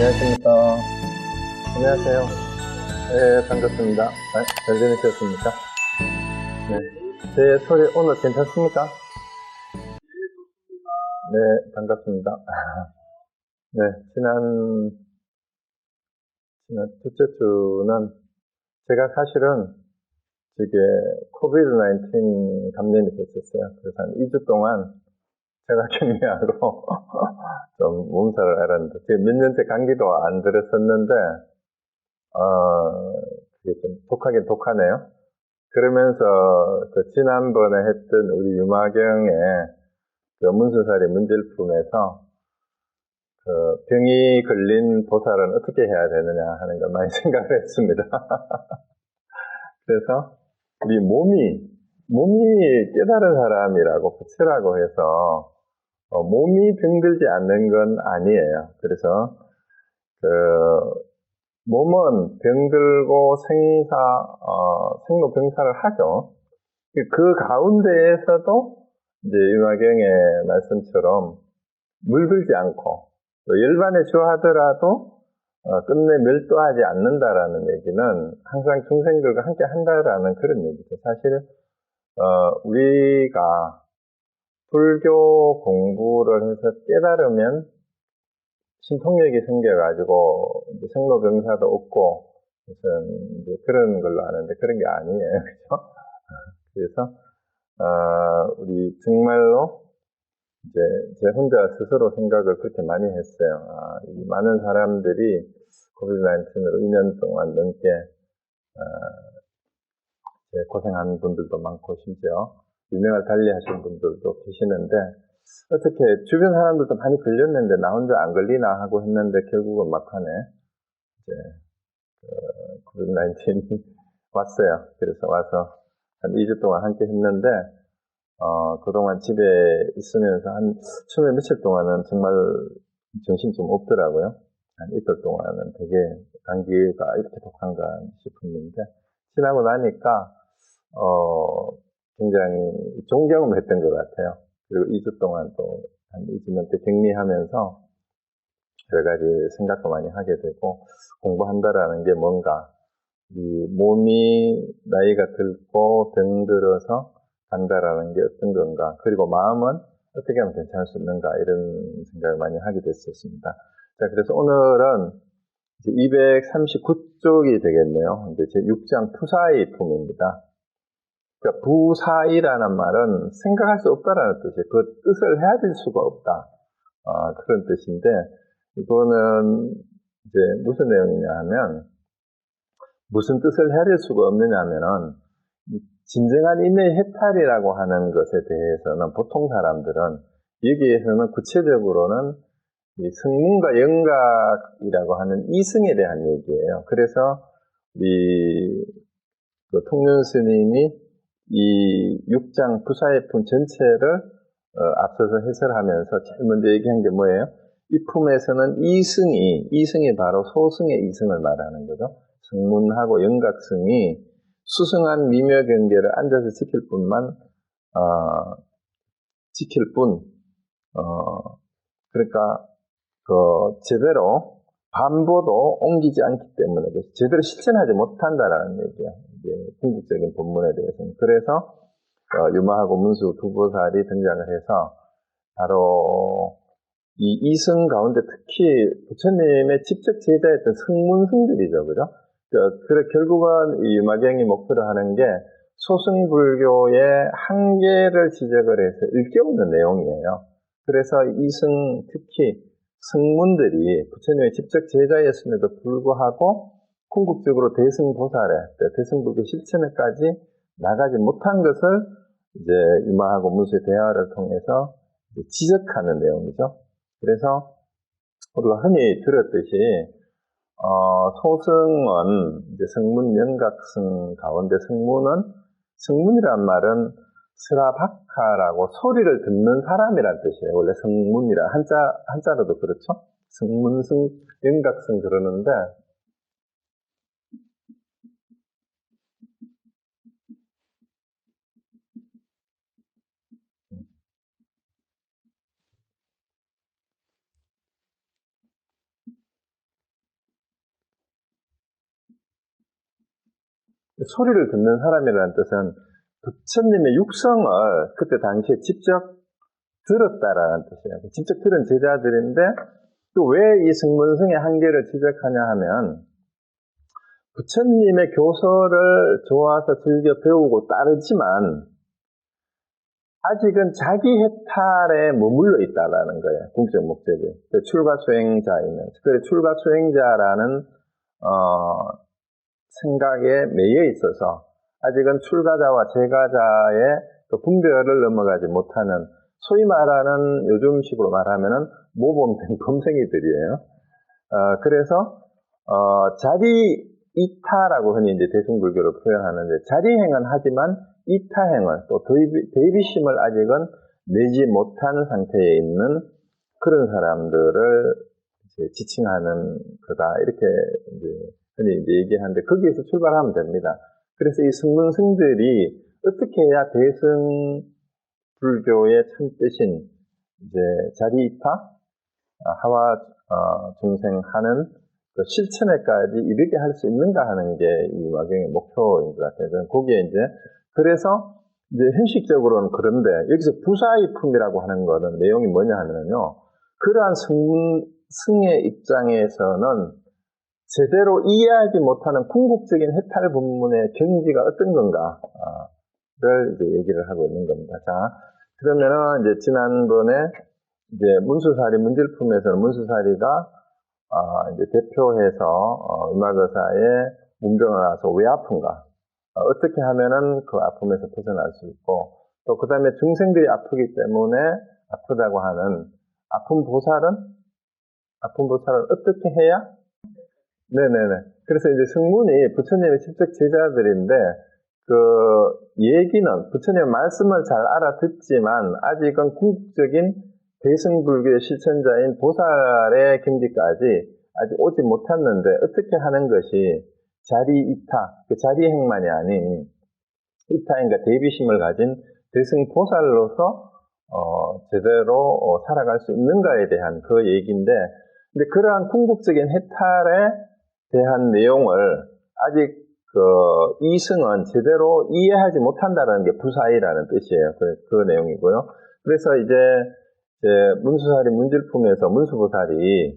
안녕하십니까. 안녕하세요. 네, 반갑습니다. 잘 지내셨습니까? 네. 제 소리 오늘 괜찮습니까? 네, 반갑습니다. 네, 지난 둘째 주는 제가 사실은 저게 코비드-19 감염이 됐었어요. 그래서 한 2주 동안 제가 격리하고 좀 몸살을 앓았는데, 지금 몇 년째 감기도 안 들었었는데, 그게 좀 독하긴 독하네요. 그러면서 지난번에 했던 우리 유마경의 그 문수살이 문질품에서 병이 걸린 보살은 어떻게 해야 되느냐 하는 걸 많이 생각을 했습니다. 그래서 우리 몸이 깨달은 사람이라고 부처라고 해서 몸이 병들지 않는 건 아니에요. 그래서 몸은 병들고 생로병사를 하죠. 그 가운데에서도 이제 유마경의 말씀처럼 물들지 않고 또 열반에 주하더라도 끝내 멸도하지 않는다라는 얘기는 항상 중생들과 함께 한다라는 그런 얘기죠. 사실 우리가 불교 공부를 해서 깨달으면 신통력이 생겨가지고 생로병사도 없고 무슨 이제 그런 걸로 아는데 그런 게 아니에요. 그렇죠? 그래서 우리 정말로 이제 제 혼자 스스로 생각을 그렇게 많이 했어요. 이 많은 사람들이 코비드-19으로 2년 동안 넘게 고생하는 분들도 많고 심지어 유명을 달리하신 분들도 계시는데 어떻게 주변 사람들도 많이 걸렸는데 나 혼자 안 걸리나 하고 했는데 결국은 막판에 이제 코비드-19이 왔어요. 그래서 와서 한 2주 동안 함께 했는데 그동안 집에 있으면서 처음에 며칠 동안은 정말 정신이 좀 없더라고요. 한 이틀 동안은 되게 감기가 이렇게 독한가 싶었는데, 지나고 나니까, 굉장히 존경을 했던 것 같아요. 그리고 2주 동안 또, 한 2주 넘게 격리하면서 여러 가지 생각도 많이 하게 되고, 공부한다라는 게 뭔가, 이 몸이 나이가 들고 병들어서 간다라는 게 어떤 건가, 그리고 마음은 어떻게 하면 괜찮을 수 있는가, 이런 생각을 많이 하게 됐었습니다. 자, 그래서 오늘은 239쪽이 되겠네요. 이제 제 6장 푸사이품입니다. 그러니까 부사이라는 말은 생각할 수 없다라는 뜻이에요. 그 뜻을 헤아릴 수가 없다. 그런 뜻인데, 이거는 이제 무슨 내용이냐 하면, 무슨 뜻을 헤아릴 수가 없느냐 하면은, 진정한 인의 해탈이라고 하는 것에 대해서는 보통 사람들은 여기에서는 구체적으로는 이 승문과 영각이라고 하는 이승에 대한 얘기예요. 그래서 통륜 스님이 이 6장 부사의품 전체를 앞서서 해설하면서 제일 먼저 얘기한 게 뭐예요? 이 품에서는 이승이 바로 소승의 이승을 말하는 거죠. 승문하고 영각승이 수승한 미묘 경계를 앉아서 지킬 뿐, 그러니까, 제대로 반보도 옮기지 않기 때문에, 제대로 실천하지 못한다라는 얘기야. 이게 궁극적인 본문에 대해서는. 그래서, 유마하고 문수 두 보살이 등장을 해서, 바로, 이 이승 가운데 특히 부처님의 직접 제자였던 승문승들이죠. 그죠? 그래, 결국은 이 유마경이 목표로 하는 게 소승불교의 한계를 지적을 해서 일깨우는 내용이에요. 그래서 특히 승문들이 부처님의 직접 제자였음에도 불구하고 궁극적으로 대승불교 실천에까지 나가지 못한 것을 이제 유마하고 문수의 대화를 통해서 지적하는 내용이죠. 그래서 우리가 흔히 들었듯이 소승은 이제 승문, 영각승 가운데 승문이란 말은 스라바카라고 소리를 듣는 사람이란 뜻이에요. 원래 승문이라 한자로도 그렇죠. 승문승, 영각승 그러는데 소리를 듣는 사람이라는 뜻은 부처님의 육성을 그때 당시에 직접 들었다라는 뜻이에요. 직접 들은 제자들인데 또 왜 이 승문승의 한계를 지적하냐 하면 부처님의 교서를 좋아서 즐겨 배우고 따르지만 아직은 자기 해탈에 머물러 있다라는 거예요. 궁극적 목적이. 출가 수행자이면. 그 출가 수행자라는 생각에 매여 있어서 아직은 출가자와 제가자의 그 분별을 넘어가지 못하는 소위 말하는 요즘식으로 말하면은 모범생 범생이들이에요. 그래서 자리 이타라고 흔히 이제 대승불교로 표현하는데 자리행은 하지만 이타행을 또 대비심을 아직은 내지 못한 상태에 있는 그런 사람들을 이제 지칭하는 거다 이렇게 이제 흔히 이제 얘기하는데 거기에서 출발하면 됩니다. 그래서 이 승문승들이 어떻게 해야 대승불교의 참뜻인 이제 자리이타 하와 중생하는 그 실천에까지 이르게 할 수 있는가 하는 게 이 와경의 목표인 것 같아요. 거기에 이제 그래서 이제 현실적으로는 그런데 여기서 부사이품이라고 하는 거는 내용이 뭐냐 하면요, 그러한 승의 입장에서는 제대로 이해하지 못하는 궁극적인 해탈 본문의 경지가 어떤 건가를 이제 얘기를 하고 있는 겁니다. 자, 그러면은 이제 지난번에 이제 문수사리 문질품에서는 문수사리가 이제 대표해서 음악의사의 문병을 와서 왜 아픈가? 어떻게 하면은 그 아픔에서 벗어날 수 있고, 또 그 다음에 중생들이 아프기 때문에 아프다고 하는 아픈 보살은 어떻게 해야? 네네네. 그래서 이제 승문이 부처님의 직접 제자들인데, 그 얘기는 부처님의 말씀을 잘 알아듣지만 아직은 궁극적인 대승불교의 실천자인 보살의 경지까지 아직 오지 못했는데 어떻게 하는 것이 자리이타, 그 자리행만이 아닌 이타행과 대비심을 가진 대승보살로서 제대로 살아갈 수 있는가에 대한 그 얘기인데, 근데 그러한 궁극적인 해탈에 대한 내용을 아직 이승은 제대로 이해하지 못한다는 게 부사이라는 뜻이에요. 그 내용이고요. 그래서 이제 문수사리 문질품에서 문수보살이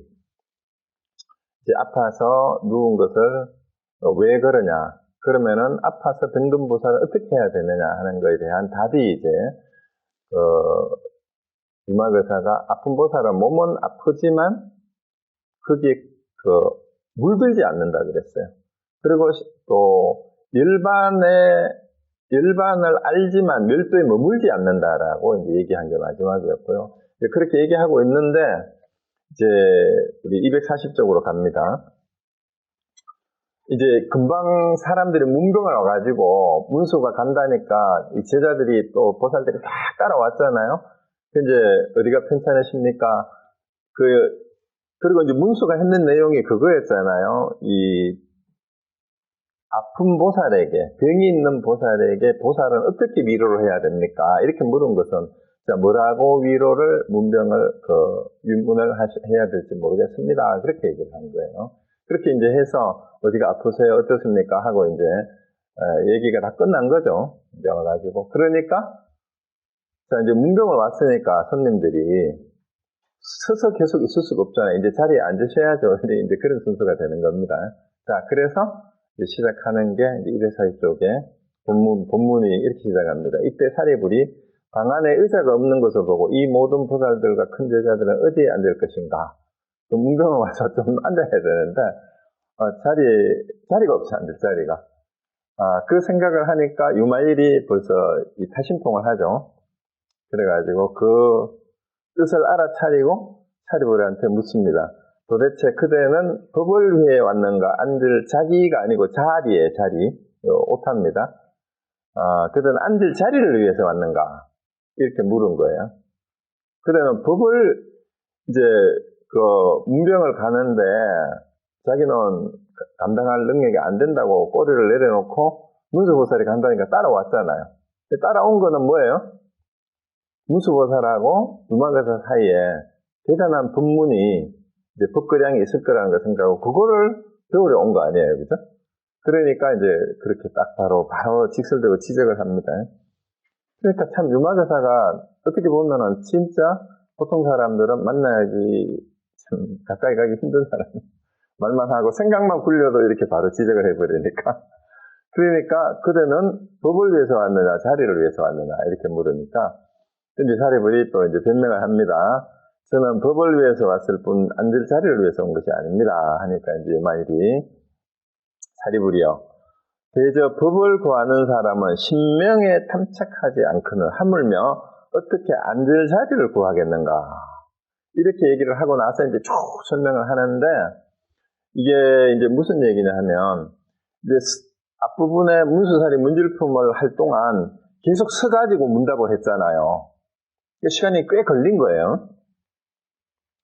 이제 아파서 누운 것을 왜 그러냐? 그러면은 아파서 등등보살을 어떻게 해야 되느냐 하는 것에 대한 답이 이제 유마의사가 아픈 보살은 몸은 아프지만 거기에 물들지 않는다 그랬어요. 그리고 또 열반을 알지만 멸도에 머물지 않는다라고 이제 얘기한 게 마지막이었고요. 그렇게 얘기하고 있는데 이제 우리 240쪽으로 갑니다. 이제 금방 사람들이 문병을 와가지고 문수가 간다니까 이 제자들이 또 보살들이 다 따라왔잖아요. 이제 어디가 편찮으십니까? 그리고 이제 문수가 했는 내용이 그거였잖아요. 이 아픈 보살에게, 병이 있는 보살에게 보살은 어떻게 위로를 해야 됩니까? 이렇게 물은 것은 뭐라고 위로를 문병을 윤문을 해야 될지 모르겠습니다. 그렇게 얘기를 한 거예요. 그렇게 이제 해서 어디가 아프세요? 어떻습니까? 하고 이제 얘기가 다 끝난 거죠. 이제 와가지고 그러니까 자 이제 문병을 왔으니까 손님들이 서서 계속 있을 수가 없잖아요. 이제 자리에 앉으셔야죠. 이제 그런 순서가 되는 겁니다. 자 그래서 이제 시작하는 게 242쪽에 본문이 이렇게 시작합니다. 이때 사리불이 방 안에 의자가 없는 것을 보고 이 모든 보살들과 큰 제자들은 어디에 앉을 것인가? 문병을 와서 좀 앉아야 되는데 자리가 없어 앉을 자리가. 그 생각을 하니까 유마일이 벌써 이 타심통을 하죠. 그래가지고 그 뜻을 알아차리고 사리불한테 묻습니다. 도대체 그대는 법을 위해 왔는가? 앉을 자기가 아니고 자리 오타입니다. 그대는 앉을 자리를 위해서 왔는가? 이렇게 물은 거예요. 그대는 법을 이제 문병을 가는데 자기는 감당할 능력이 안 된다고 꼬리를 내려놓고 문수보살이 간다니까 따라왔잖아요. 따라온 거는 뭐예요? 문수보살하고 유마의사 사이에 대단한 법문이 이제 법거량이 있을 거라는 걸 생각하고 그거를 배우러 온 거 아니에요, 그죠? 그러니까 이제 그렇게 딱 바로 직설되고 지적을 합니다. 그러니까 참 유마교사가 어떻게 보면은 진짜 보통 사람들은 만나기 참 가까이 가기 힘든 사람. 말만 하고 생각만 굴려도 이렇게 바로 지적을 해버리니까. 그러니까 그대는 법을 위해서 왔느냐 자리를 위해서 왔느냐 이렇게 물으니까 이제 사리불이 또 이제 변명을 합니다. 저는 법을 위해서 왔을 뿐 앉을 자리를 위해서 온 것이 아닙니다. 하니까 이제 마일이 사리불이요. 대저 법을 구하는 사람은 신명에 탐착하지 않거늘 하물며 어떻게 앉을 자리를 구하겠는가. 이렇게 얘기를 하고 나서 이제 쭉 설명을 하는데 이게 이제 무슨 얘기냐 하면 이제 앞부분에 문수사리 문질품을 할 동안 계속 서가지고 문답을 했잖아요. 시간이 꽤 걸린 거예요.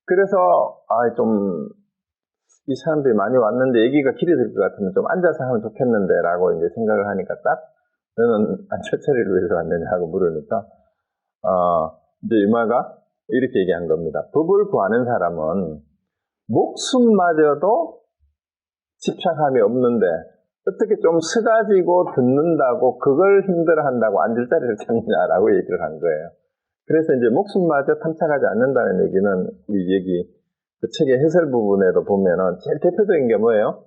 그래서 이 사람들이 많이 왔는데 얘기가 길어질 것 같으면 좀 앉아서 하면 좋겠는데 라고 이제 생각을 하니까 딱 너는 앉혀처리를 위해서 왔느냐 하고 물으니까 이제 유마가 이렇게 얘기한 겁니다. 법을 구하는 사람은 목숨마저도 집착함이 없는데 어떻게 좀 서가지고 듣는다고 그걸 힘들어한다고 앉을 자리를 찾느냐라고 얘기를 한 거예요. 그래서 이제 목숨마저 탐착하지 않는다는 얘기는 이 얘기 그 책의 해설 부분에도 보면은 제일 대표적인 게 뭐예요?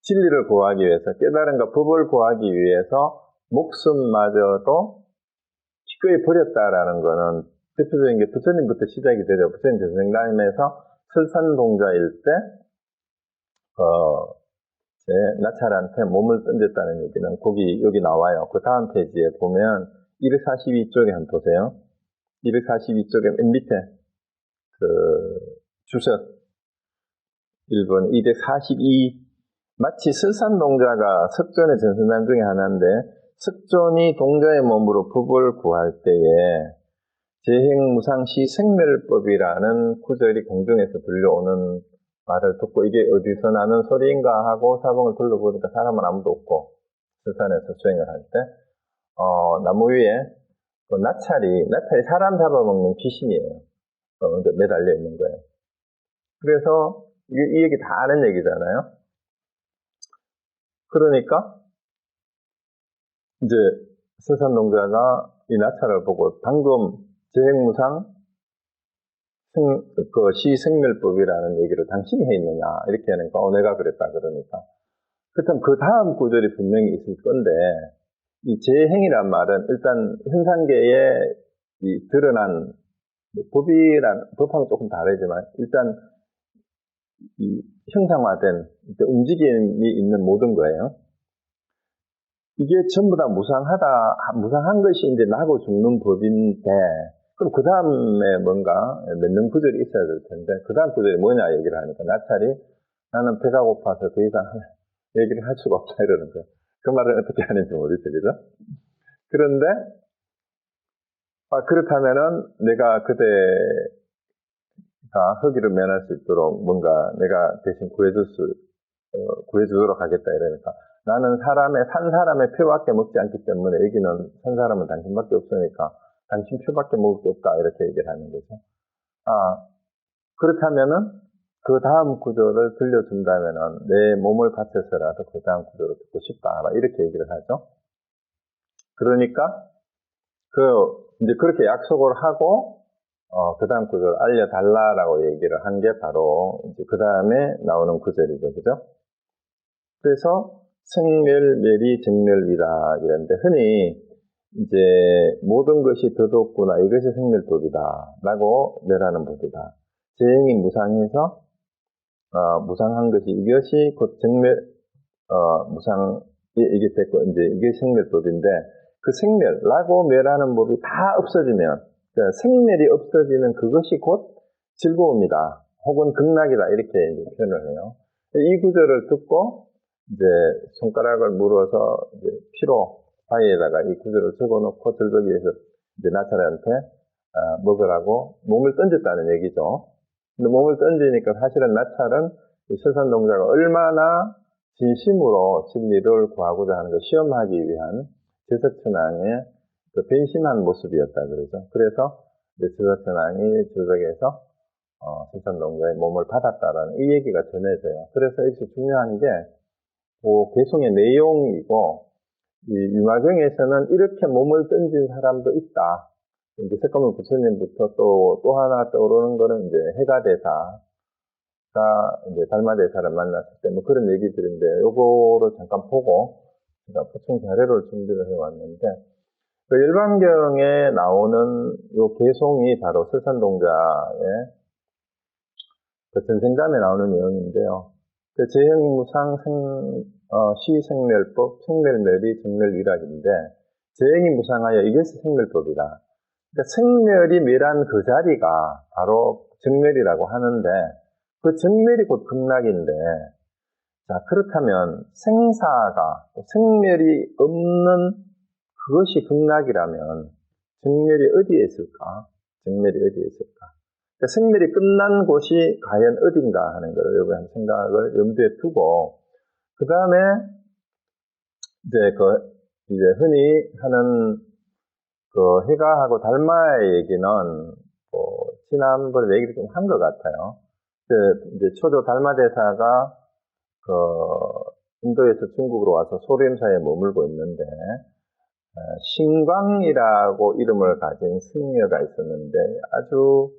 진리를 구하기 위해서 깨달음과 법을 구하기 위해서 목숨마저도 기꺼이 버렸다라는 거는 대표적인 게 부처님부터 시작이 되죠. 부처님 전생담에서 설산동자일 때 나찰한테 몸을 던졌다는 얘기는 여기 나와요. 그 다음 페이지에 보면 242쪽에 한번 보세요. 242쪽에 맨 밑에 주석 1번 242 마치 설산동자가 석존의 전선단 중에 하나인데 석존이 동자의 몸으로 법을 구할 때에 재행무상시 생멸법이라는 구절이 공중에서 들려오는 말을 듣고 이게 어디서 나는 소리인가 하고 사방을 둘러보니까 사람은 아무도 없고 설산에서 수행을 할 때 나무 위에 나찰이 사람 잡아먹는 귀신이에요. 매달려 있는 거예요. 그래서 이 얘기 다 아는 얘기잖아요. 그러니까 이제 설산동자가 이 나찰을 보고 방금 재행무상 시생멸법이라는 얘기를 당신이 해 있느냐 이렇게 하니까 내가 그랬다 그러니까 그렇다면 그 다음 구절이 분명히 있을 건데 이 재행이란 말은 일단 현상계에 이 드러난 법하고 조금 다르지만 일단 이 형상화된 움직임이 있는 모든 거예요. 이게 전부 다 무상한 것이 이제 나고 죽는 법인데 그럼 그 다음에 뭔가 맺는 구절이 있어야 될 텐데 그 다음 구절이 뭐냐 얘기를 하니까 나찰이 나는 배가 고파서 더 이상 얘기를 할 수가 없다 이러는 거예요. 그 말을 어떻게 하는지 모르겠죠, 그죠? 그런데 그렇다면은 내가 그대가 허기를 면할 수 있도록 뭔가 내가 대신 구해주도록 하겠다 이러니까 나는 산 사람의 표밖에 먹지 않기 때문에 여기는 산 사람은 당신밖에 없으니까 당신 표밖에 먹을 게 없다 이렇게 얘기를 하는 거죠. 그렇다면은 그 다음 구절을 들려준다면은 내 몸을 바쳐서라도 그 다음 구절을 듣고 싶다 이렇게 얘기를 하죠. 그러니까 이제 그렇게 약속을 하고 그 다음 구절 알려달라라고 얘기를 한 게 바로 이제 그 다음에 나오는 구절이죠, 그죠? 그래서 생멸멸이 정멸이다 이런데 흔히 이제 모든 것이 더덥구나 이것이 생멸법이다라고 멸하는 법이다. 재행이 무상해서 무상한 것이 이것이 곧 정멸 이게 됐고 이제 이게 생멸법인데 그 생멸라고 멸하는 법이 다 없어지면 생멸이 없어지는 그것이 곧 즐거움이다 혹은 극락이다 이렇게 표현을 해요. 이 구절을 듣고 이제 손가락을 물어서 이제 피로 바위에다가 이 구절을 적어놓고 절벽위에서 이제 나찰한테 먹으라고 몸을 던졌다는 얘기죠. 근데 몸을 던지니까 사실은 나찰은 이 설산동자가 얼마나 진심으로 진리를 구하고자 하는 걸 시험하기 위한 제석천왕의 그 변심한 모습이었다 그러죠. 그래서 이제 제석천왕이 절벽에서 설산동자의 몸을 받았다라는 이 얘기가 전해져요. 그래서 여기서 중요한 게 그 개송의 내용이고, 이 유마경에서는 이렇게 몸을 던진 사람도 있다. 이제 석가모니 부처님부터 또 하나 떠오르는 거는 이제 해가대사가 이제 달마대사를 만났을 때 뭐 그런 얘기들인데, 요거를 잠깐 보고 제가 보충 자료를 준비를 해왔는데, 그 일반경에 나오는 요 개송이 바로 설산동자의 그 전생담에 나오는 내용인데요. 그 재형무상 시생멸법, 생멸멸이 정멸위락인데, 재형이 무상하여 이것이 생멸법이다. 그러니까 생멸이 멸한 그 자리가 바로 정멸이라고 하는데, 그 정멸이 곧 극락인데, 자, 그렇다면 생사가, 생멸이 없는 그것이 극락이라면, 정멸이 어디에 있을까? 정멸이 어디에 있을까? 그러니까 생멸이 끝난 곳이 과연 어딘가 하는 걸 여러분 생각을 염두에 두고, 그 다음에 이제 흔히 하는 그 해가하고 달마의 얘기는 지난번에 얘기를 좀 한 것 같아요. 이제 초조 달마대사가 인도에서 중국으로 와서 소림사에 머물고 있는데, 신광이라고 이름을 가진 승려가 있었는데, 아주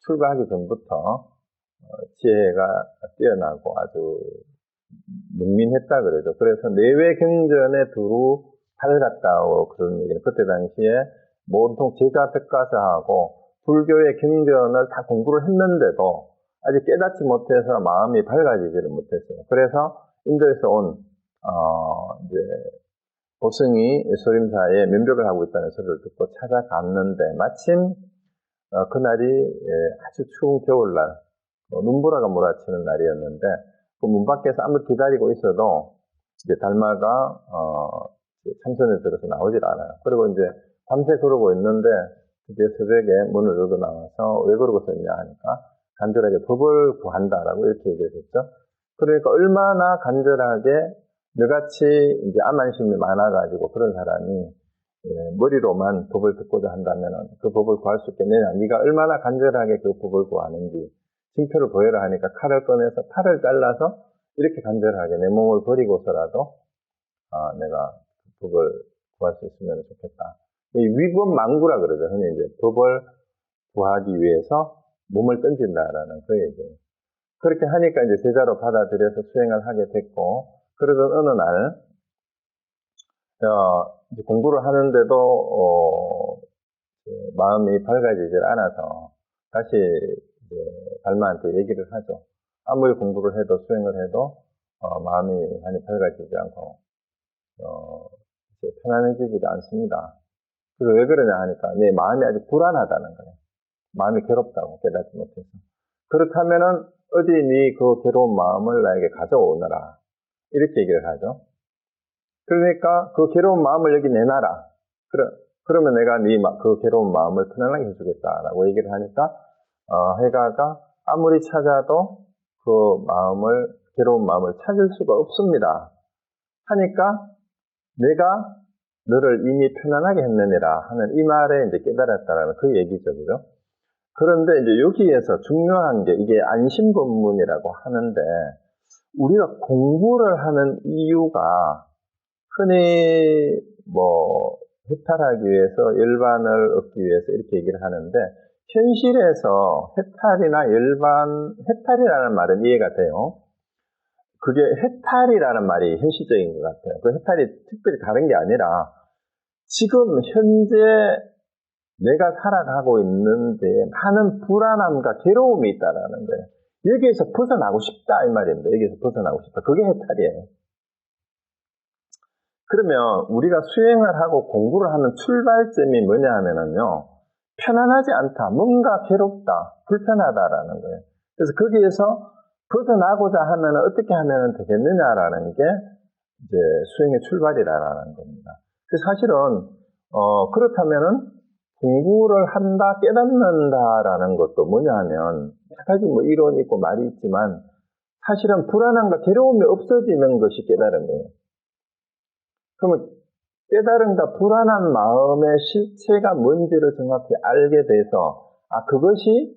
출가하기 전부터 지혜가 뛰어나고 아주 능민했다 그러죠. 그래서 내외 경전에 두루 밝았다고 그런 얘기는, 그때 당시에 모통 제자 백과사하고 불교의 경전을 다 공부를 했는데도 아직 깨닫지 못해서 마음이 밝아지지를 못했어요. 그래서 인도에서 온 이제 보승이 소림사에 면벽을 하고 있다는 소리를 듣고 찾아갔는데, 마침 그날이 아주 추운 겨울날, 눈보라가 몰아치는 날이었는데, 그 문 밖에서 아무리 기다리고 있어도 이제 달마가 참선에 들어서 나오질 않아요. 그리고 이제 밤새 그러고 있는데, 이제 새벽에 문을 열고 나와서 왜 그러고 있냐 하니까 간절하게 법을 구한다라고 이렇게 얘기를 했죠. 그러니까 얼마나 간절하게 너같이 이제 암만심이 많아가지고 그런 사람이 머리로만 법을 듣고자 한다면 그 법을 구할 수 있겠느냐. 네가 얼마나 간절하게 그 법을 구하는지 징표를 보여라 하니까 칼을 꺼내서 팔을 잘라서 이렇게 간절하게 내 몸을 버리고서라도 내가 법을 구할 수 있으면 좋겠다. 이 위법망구라 그러죠. 흔히 이제 법을 구하기 위해서 몸을 던진다라는 그 얘기예요. 그렇게 하니까 이제 제자로 받아들여서 수행을 하게 됐고, 그러던 어느 날 이제 공부를 하는데도 마음이 밝아지질 않아서 다시 이제 달마한테 얘기를 하죠. 아무리 공부를 해도 수행을 해도 마음이 많이 밝아지지 않고 편안해지지가 않습니다. 그래서 왜 그러냐 하니까 내 마음이 아직 불안하다는 거예요. 마음이 괴롭다고 깨닫지 못해서. 그렇다면은 어디 네 그 괴로운 마음을 나에게 가져오너라. 이렇게 얘기를 하죠. 그러니까 그 괴로운 마음을 여기 내놔라. 그러면 내가 네 그 괴로운 마음을 편안하게 해주겠다라고 얘기를 하니까 해가가 아무리 찾아도 그 괴로운 마음을 찾을 수가 없습니다. 하니까 내가 너를 이미 편안하게 했느니라 하는 이 말에 이제 깨달았다라는 그 얘기죠, 그죠? 그런데 이제 여기에서 중요한 게 이게 안심법문이라고 하는데, 우리가 공부를 하는 이유가 흔히 해탈하기 위해서 열반을 얻기 위해서 이렇게 얘기를 하는데, 현실에서 해탈이라는 말은 이해가 돼요. 그게 해탈이라는 말이 현실적인 것 같아요. 그 해탈이 특별히 다른 게 아니라 지금 현재 내가 살아가고 있는데 많은 불안함과 괴로움이 있다라는 거예요. 여기에서 벗어나고 싶다 이 말입니다. 여기에서 벗어나고 싶다. 그게 해탈이에요. 그러면 우리가 수행을 하고 공부를 하는 출발점이 뭐냐 하면은요, 편안하지 않다, 뭔가 괴롭다, 불편하다라는 거예요. 그래서 거기에서 벗어나고자 하면 어떻게 하면 되겠느냐라는 게 이제 수행의 출발이라는 겁니다. 그래서 사실은 그렇다면은 공부를 한다, 깨닫는다라는 것도 뭐냐 하면 여러 가지 이론이 있고 말이 있지만 사실은 불안함과 괴로움이 없어지는 것이 깨달음이에요. 그러면 깨달음과 불안한 마음의 실체가 뭔지를 정확히 알게 돼서 그것이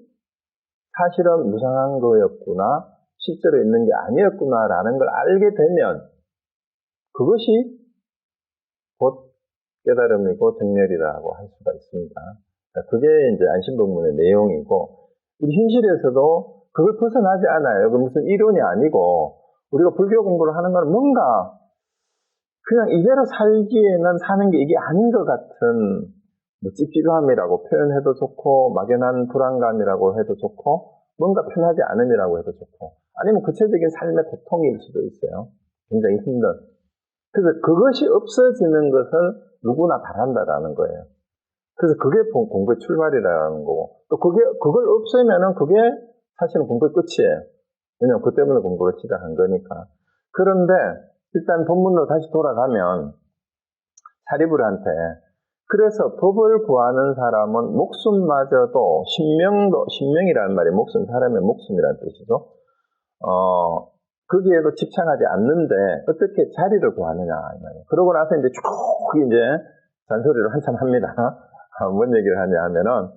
사실은 무상한 거였구나, 실제로 있는 게 아니었구나라는 걸 알게 되면 그것이 곧 깨달음이고 정렬이라고 할 수가 있습니다. 그게 이제 안심법문의 내용이고, 우리 현실에서도 그걸 벗어나지 않아요. 그 무슨 이론이 아니고, 우리가 불교 공부를 하는 건 뭔가 그냥 이대로 살기에는 사는 게 이게 아닌 것 같은 뭐 찝찝함이라고 표현해도 좋고, 막연한 불안감이라고 해도 좋고, 뭔가 편하지 않음이라고 해도 좋고, 아니면 구체적인 삶의 고통일 수도 있어요. 굉장히 힘든. 그래서 그것이 없어지는 것을 누구나 바란다라는 거예요. 그래서 그게 공부의 출발이라는 거고, 또 그걸 없애면은 그게 사실은 공부의 끝이에요. 왜냐면 그 때문에 공부를 시작한 거니까. 그런데 일단 본문으로 다시 돌아가면 사리부리한테, 그래서 법을 구하는 사람은 목숨마저도 신명이라는 말이 목숨, 사람의 목숨이라는 뜻이죠. 거기에도 집착하지 않는데 어떻게 자리를 구하느냐 이 말이에요. 그러고 나서 이제 쭉 이제 잔소리를 한참 합니다. 뭔 얘기를 하냐 하면은,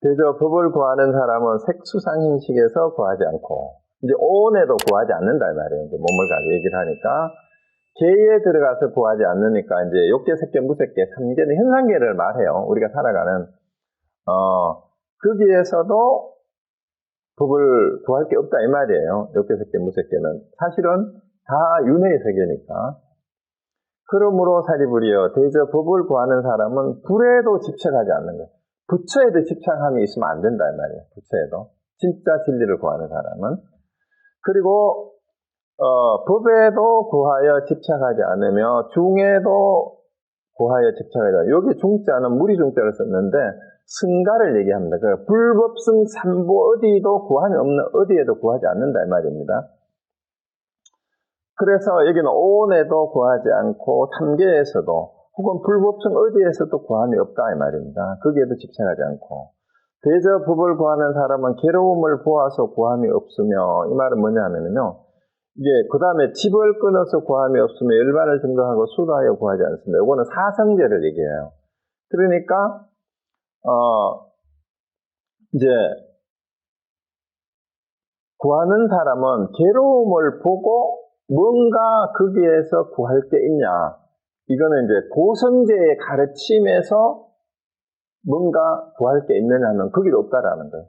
그래서 법을 구하는 사람은 색수상행식에서 구하지 않고, 이제 오온에도 구하지 않는다 이 말이에요. 이제 몸을 가지고 얘기를 하니까, 계에 들어가서 구하지 않으니까 이제 욕계, 색계, 무색계, 삼계는 현상계를 말해요. 우리가 살아가는 거기에서도 법을 구할 게 없다 이 말이에요. 욕계, 색계, 무색계는 사실은 다 윤회의 세계니까. 그러므로 사리부리여, 대저 법을 구하는 사람은 불에도 집착하지 않는 거예요. 부처에도 집착함이 있으면 안 된다 이 말이에요. 부처에도. 진짜 진리를 구하는 사람은. 그리고 법에도 구하여 집착하지 않으며 중에도 구하여 집착하지 않으며, 여기 중자는 무리중자를 썼는데 승가를 얘기합니다. 그러니까 불법승 삼보 어디도 구함이 없는, 어디에도 구하지 않는다 이 말입니다. 그래서 여기는 오온에도 구하지 않고 삼계에서도 혹은 불법성 어디에서도 구함이 없다 이 말입니다. 거기에도 집착하지 않고, 대저 법을 구하는 사람은 괴로움을 보아서 구함이 없으며, 이 말은 뭐냐면요, 이게 그 다음에 집을 끊어서 구함이 없으며 열반을 증거하고 수도하여 구하지 않습니다. 이거는 사성제를 얘기해요. 그러니까 이제 구하는 사람은 괴로움을 보고 뭔가 거기에서 구할 게 있냐, 이거는 이제 고성제의 가르침에서 뭔가 구할 게 있느냐는 거기도 없다라는 거예요.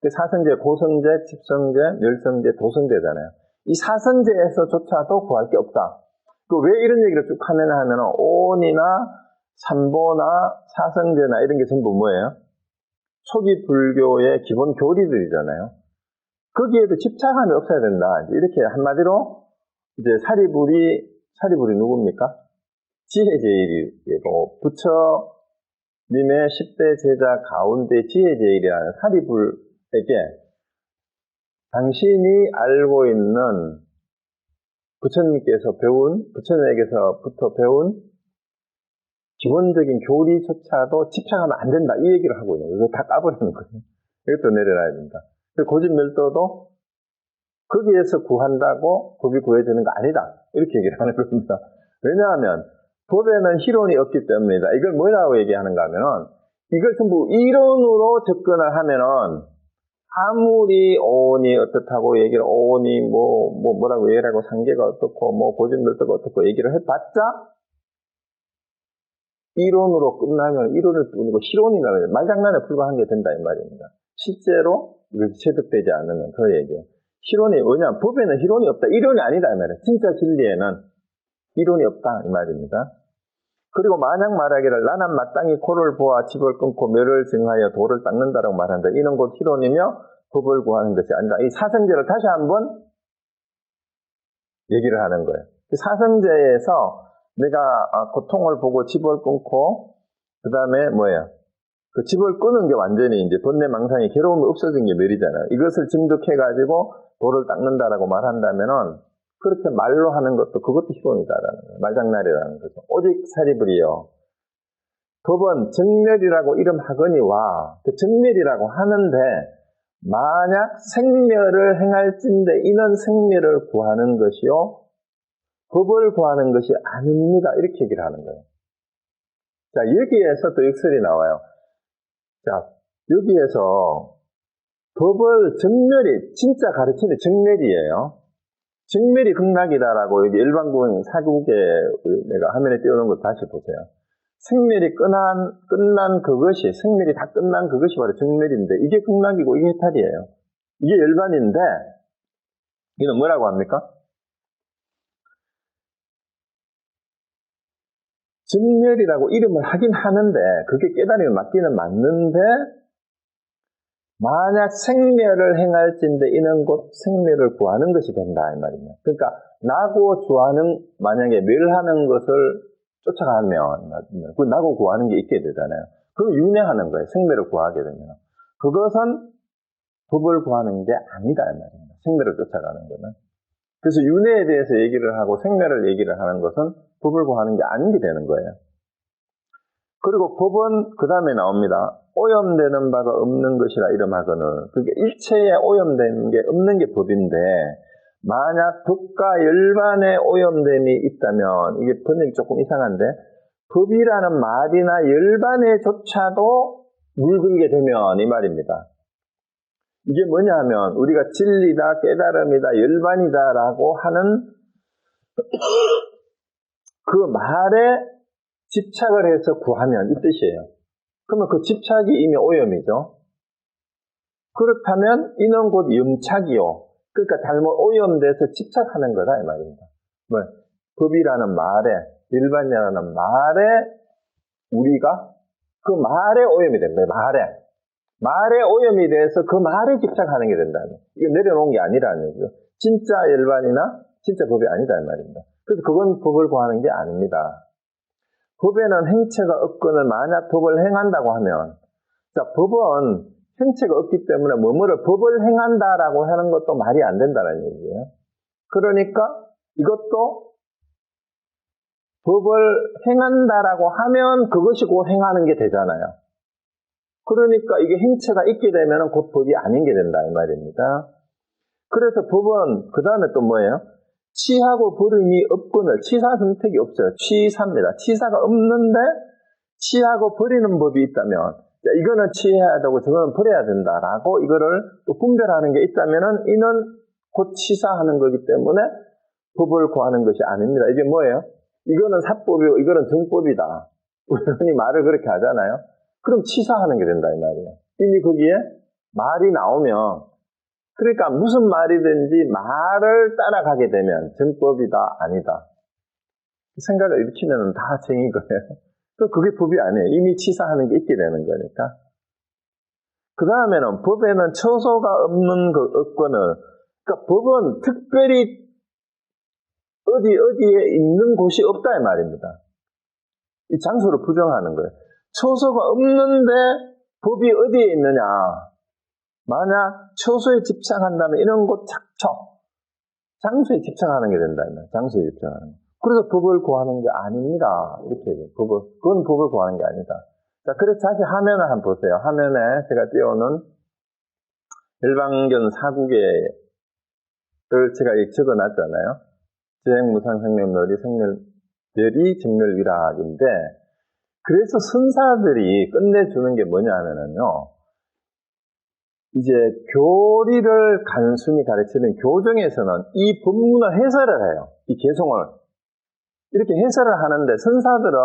사성제, 고성제, 집성제, 멸성제, 도성제잖아요. 이 사성제에서조차도 구할 게 없다. 왜 이런 얘기를 쭉 하느냐 하면, 오온이나 삼보나 사성제나 이런 게 전부 뭐예요? 초기 불교의 기본 교리들이잖아요. 거기에도 집착함이 없어야 된다. 이렇게 한마디로 이제 사리부리 누굽니까? 지혜제일이고, 부처님의 10대 제자 가운데 지혜제일이라는 사리불에게 당신이 알고 있는 부처님에게서부터 배운 기본적인 교리조차도 집착하면 안 된다, 이 얘기를 하고 있는 거예요. 이거 다 까버리는 거예요. 이것도 내려놔야 된다. 고집멸도도 거기에서 구한다고 법이 구해지는 거 아니다, 이렇게 얘기를 하는 겁니다. 왜냐하면 법에는 희론이 없기 때문이다. 이걸 뭐라고 얘기하는가 하면은, 이걸 전부 이론으로 접근을 하면은 아무리 오온이 어떻다고 얘기를, 오온이 뭐라고 얘기를 하고 상계가 어떻고 고집멸도가 어떻고 얘기를 해봤자 이론으로 끝나면 이론일 뿐이고 실론이라면 말장난에 불과한 게 된다 이 말입니다. 실제로 이것이 체득되지 않으면 그 얘기예요. 실론이 뭐냐, 법에는 실론이 없다, 이론이 아니다 이 말이에요. 진짜 진리에는 이론이 없다 이 말입니다. 그리고 만약 말하기를 나는 마땅히 코를 보아 집을 끊고 멸을 증하여 도를 닦는다라고 말한다. 이는 곧 희론이며 법을 구하는 것이 아니다. 이 사성제를 다시 한번 얘기를 하는 거예요. 사성제에서 내가 고통을 보고 집을 끊고, 그 다음에 그 집을 끄는 게 완전히 이제 번뇌망상의 괴로움이 없어진 게 멸이잖아요. 이것을 증득해가지고 도를 닦는다라고 말한다면은, 그렇게 말로 하는 것도 그것도 희론이다라는 거예요. 말장난이라는 거죠. 오직 사리부리여, 법은 정멸이라고 이름하거니와, 그 정멸이라고 하는데 만약 생멸을 행할진대 이는 생멸을 구하는 것이요 법을 구하는 것이 아닙니다, 이렇게 얘기를 하는 거예요. 자, 여기에서 또 역설이 나와요. 자, 여기에서 법을 정멸이, 진짜 가르치는 정멸이에요. 정멸이 극락이다라고 여기 일반군 사국에 내가 화면에 띄워놓은 거 다시 보세요. 생멸이 끝난 그것이, 생멸이 다 끝난 그것이 바로 정멸인데, 이게 극락이고 이게 해탈이에요. 이게 열반인데, 이건 뭐라고 합니까? 정멸이라고 이름을 하긴 하는데, 그게 깨달음이 맞기는 맞는데, 만약 생멸을 행할진대 이는 곧 생멸을 구하는 것이 된다, 이 말입니다. 그러니까, 나고 주하는, 만약에 멸하는 것을 쫓아가면, 그 나고 구하는 게 있게 되잖아요. 그걸 윤회하는 거예요. 생멸을 구하게 되면. 그것은 법을 구하는 게 아니다, 이 말입니다. 생멸을 쫓아가는 거는. 그래서 윤회에 대해서 얘기를 하고 생멸을 얘기를 하는 것은 법을 구하는 게 아닌 게 되는 거예요. 그리고 법은 그 다음에 나옵니다. 오염되는 바가 없는 것이라 이름하거늘. 그게 일체에 오염되는 게 없는 게 법인데, 만약 법과 열반에 오염됨이 있다면, 이게 번역이 조금 이상한데, 법이라는 말이나 열반에조차도 물들게 되면 이 말입니다. 이게 뭐냐 하면, 우리가 진리다, 깨달음이다, 열반이다라고 하는 그 말에 집착을 해서 구하면 이 뜻이에요. 그러면 그 집착이 이미 오염이죠. 그렇다면 이는 곧 염착이요. 그러니까 잘못 오염돼서 집착하는 거다 이 말입니다. 뭐 법이라는 말에, 일반이라는 말에 우리가 그 말에 오염이 된다. 말에 오염이 돼서 그 말에 집착하는 게 된다는 거예요. 이거 내려놓은 게 아니라는 거죠. 진짜 일반이나 진짜 법이 아니다 이 말입니다. 그래서 그건 법을 구하는 게 아닙니다. 법에는 행체가 없거늘 만약 법을 행한다고 하면, 자, 법은 행체가 없기 때문에 뭐뭐를 법을 행한다라고 하는 것도 말이 안 된다는 얘기예요. 그러니까 이것도 법을 행한다라고 하면 그것이 곧 행하는 게 되잖아요. 그러니까 이게 행체가 있게 되면 곧 법이 아닌 게 된다 이 말입니다. 그래서 법은 그 다음에 또 뭐예요? 치하고 버림이 없거늘, 치사 선택이 없어요. 치사입니다. 치사가 없는데 치하고 버리는 법이 있다면, 자, 이거는 치해야 되고 저거는 버려야 된다라고 이거를 또 분별하는 게 있다면은 이는 곧 치사하는 거기 때문에 법을 구하는 것이 아닙니다. 이게 뭐예요? 이거는 사법이고 이거는 정법이다. 우리 흔히 말을 그렇게 하잖아요. 그럼 치사하는 게 된다 이 말이에요. 이미 거기에 말이 나오면, 그러니까 무슨 말이든지 말을 따라가게 되면 정법이다, 아니다. 생각을 일으키면 다 정인 거예요. 그게 법이 아니에요. 이미 치사하는 게 있게 되는 거니까. 그 다음에는 법에는 처소가 없는 그 없거늘. 그러니까 법은 특별히 어디에 있는 곳이 없다 이 말입니다. 이 장소를 부정하는 거예요. 처소가 없는데 법이 어디에 있느냐. 만약 처소에 집착한다면 이런 곳 착처. 장소에 집착하는 게 된다. 장소에 집착하는 거. 그래서 법을 구하는 게 아닙니다. 이렇게 얘기해요. 그건 법을 구하는 게 아니다. 자, 그래서 다시 화면을 한번 보세요. 화면에 제가 띄워놓은 일반견 사국에를 제가 적어 놨잖아요. 지행무상생명놀이 생멸이 정멸위락인데, 그래서 선사들이 끝내주는 게 뭐냐 하면은요, 이제 교리를 간순히 가르치는 교정에서는 이 본문을 해설을 해요. 이 개송을. 이렇게 해설을 하는데 선사들은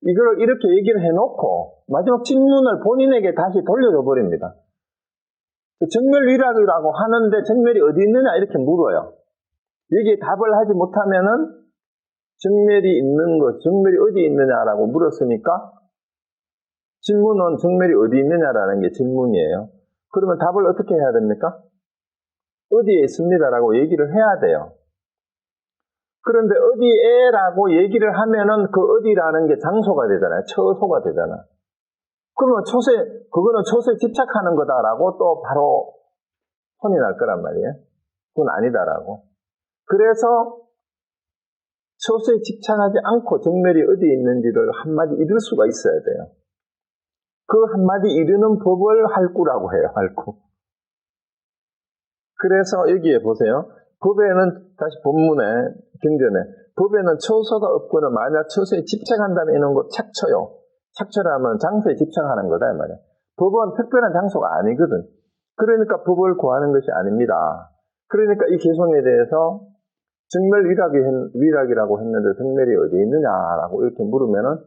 이걸 이렇게 얘기를 해놓고 마지막 질문을 본인에게 다시 돌려줘 버립니다. 정멸위락이라고 하는데 정멸이 어디 있느냐 이렇게 물어요. 여기에 답을 하지 못하면은 정멸이 있는 것, 정멸이 어디 있느냐라고 물었으니까 질문은 정멸이 어디 있느냐라는 게 질문이에요. 그러면 답을 어떻게 해야 됩니까? 어디에 있습니다라고 얘기를 해야 돼요. 그런데 어디에라고 얘기를 하면은 그 어디라는 게 장소가 되잖아요. 처소가 되잖아. 그러면 그거는 처소에 집착하는 거다라고 또 바로 혼이 날 거란 말이에요. 그건 아니다라고. 그래서 처소에 집착하지 않고 정멸이 어디에 있는지를 한마디 이룰 수가 있어야 돼요. 그 한마디 이르는 법을 할구라고 해요. 할구. 그래서 여기에 보세요. 법에는, 다시 본문에, 경전에, 법에는 처소가 없거나 만약 처소에 집착한다면 이런 거 착처요. 착처라면 장소에 집착하는 거다 이 말이에요. 법은 특별한 장소가 아니거든. 그러니까 법을 구하는 것이 아닙니다. 그러니까 이 개송에 대해서 정멸위락이라고 했는데 정멸이 어디에 있느냐라고 이렇게 물으면은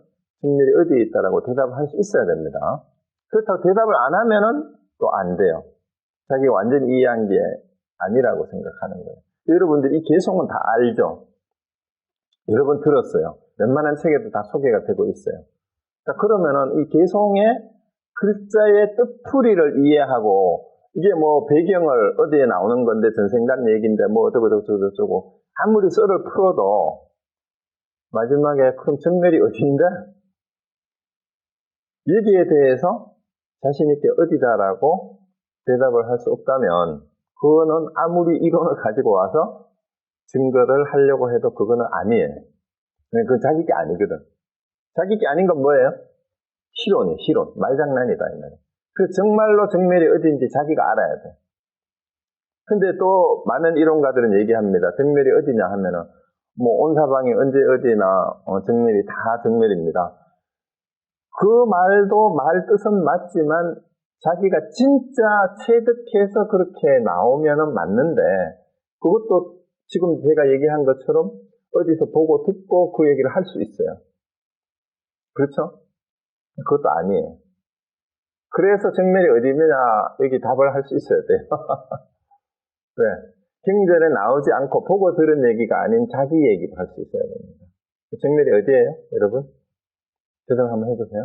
정멸이 어디에 있다라고 대답을 할 수 있어야 됩니다. 그렇다고 대답을 안 하면은 또 안 돼요. 자기가 완전히 이해한 게 아니라고 생각하는 거예요. 여러분들 이 개송은 다 알죠? 여러 번 들었어요. 웬만한 책에도 다 소개가 되고 있어요. 자, 그러면은 이 개송의 글자의 뜻풀이를 이해하고 이게 뭐 배경을 어디에 나오는 건데 전생단 얘기인데 뭐 어쩌고 아무리 썰을 풀어도 마지막에 그럼 정멸이 어딘데? 여기에 대해서 자신있게 어디다라고 대답을 할 수 없다면 그거는 아무리 이론을 가지고 와서 증거를 하려고 해도 그거는 아니에요. 그건 자기 게 아니거든. 자기 게 아닌 건 뭐예요? 실론이에요, 실론. 말장난이다, 이 말이에요. 그 정말로 정멸이 어딘지 자기가 알아야 돼. 근데 또 많은 이론가들은 얘기합니다. 정멸이 어디냐 하면은 뭐 온사방이 언제 어디나 정멸이 다 정멸입니다. 그 말도 말 뜻은 맞지만 자기가 진짜 체득해서 그렇게 나오면은 맞는데 그것도 지금 제가 얘기한 것처럼 어디서 보고 듣고 그 얘기를 할 수 있어요. 그렇죠? 그것도 아니에요. 그래서 정멸이 어디 있느냐 여기 답을 할 수 있어야 돼요. 네. 경전에 나오지 않고 보고 들은 얘기가 아닌 자기 얘기를 할 수 있어야 됩니다. 정멸이 어디예요, 여러분? 대답 한번 해보세요.